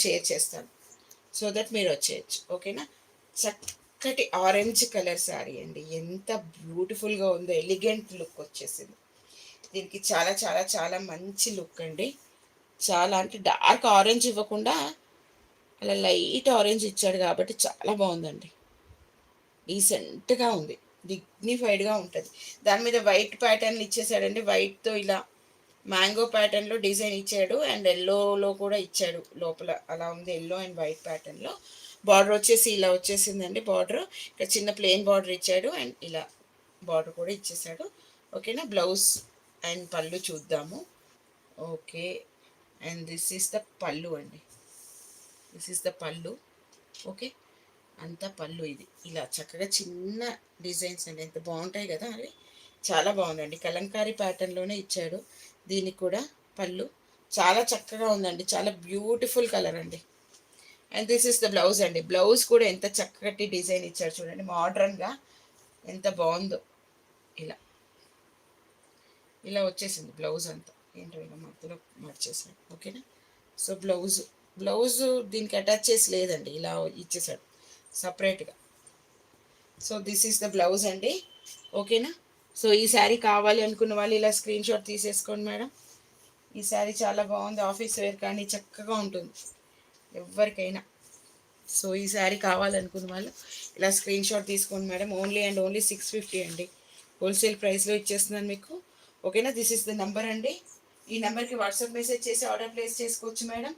Share చేస్తాను, so that మీరు వచ్చేయచ్చు. ఓకేనా? చక్కటి ఆరెంజ్ కలర్ శారీ అండి, ఎంత బ్యూటిఫుల్గా ఉందో, ఎలిగెంట్ లుక్ వచ్చేసింది దీనికి. చాలా చాలా చాలా మంచి లుక్ అండి. చాలా అంటే డార్క్ ఆరెంజ్ ఇవ్వకుండా అలా లైట్ ఆరెంజ్ ఇచ్చాడు కాబట్టి చాలా బాగుందండి. డీసెంట్గా ఉంది, డిగ్నిఫైడ్గా ఉంటుంది. దాని మీద వైట్ ప్యాటర్న్ ఇచ్చేసాడండి. వైట్తో ఇలా మ్యాంగో ప్యాటర్న్లో డిజైన్ ఇచ్చాడు, అండ్ ఎల్లోలో కూడా ఇచ్చాడు లోపల. అలా ఉంది, ఎల్లో అండ్ వైట్ ప్యాటర్న్లో. బార్డర్ వచ్చేసి ఇలా వచ్చేసిందండి. బార్డర్ ఇక్కడ చిన్న ప్లెయిన్ బార్డర్ ఇచ్చాడు, అండ్ ఇలా బార్డర్ కూడా ఇచ్చేసాడు. ఓకేనా? బ్లౌజ్ అండ్ పళ్ళు చూద్దాము. Okay, and this is the పళ్ళు అండి. దిస్ ఈస్ ద పళ్ళు. ఓకే, అంతా పళ్ళు. ఇది ఇలా చక్కగా చిన్న డిజైన్స్ అండి, ఎంత బాగుంటాయి కదా అవి. చాలా బాగుందండి, కలంకారీ ప్యాటర్న్లోనే ఇచ్చాడు దీనికి కూడా పళ్ళు. చాలా చక్కగా ఉందండి, చాలా బ్యూటిఫుల్ కలర్ అండి. And this is the blouse అండి. బ్లౌజ్ కూడా ఎంత చక్కటి డిజైన్ ఇచ్చాడు చూడండి, మోడ్రన్గా ఎంత బాగుందో. ఇలా ఇలా వచ్చేసింది బ్లౌజ్ అంతా. ఏంటో ఇలా మధ్యలో మార్చేసాడు. ఓకేనా? సో బ్లౌజ్ దీనికి అటాచ్ చేసి లేదండి, ఇలా ఇచ్చేసాడు సపరేట్గా. So this is the blouse అండి. ఓకేనా? సో ఈ శారీ కావాలి అనుకున్న వాళ్ళు ఇలా స్క్రీన్ షాట్ తీసేసుకోండి మేడం. ఈ శారీ చాలా బాగుంది, ఆఫీస్ వేర్ కానీ చక్కగా ఉంటుంది ఎవరికైనా. సో ఈ శారీ కావాలనుకున్న వాళ్ళు ఇలా స్క్రీన్ షాట్ తీసుకోండి మేడం. ఓన్లీ అండ్ ఓన్లీ 650 అండి, హోల్సేల్ ప్రైస్లో ఇచ్చేస్తున్నాను మీకు. ఓకేనా? దిస్ ఇస్ ద నెంబర్ అండి. ఈ నెంబర్కి వాట్సాప్ మెసేజ్ చేసి ఆర్డర్ ప్లేస్ చేసుకోవచ్చు మేడం.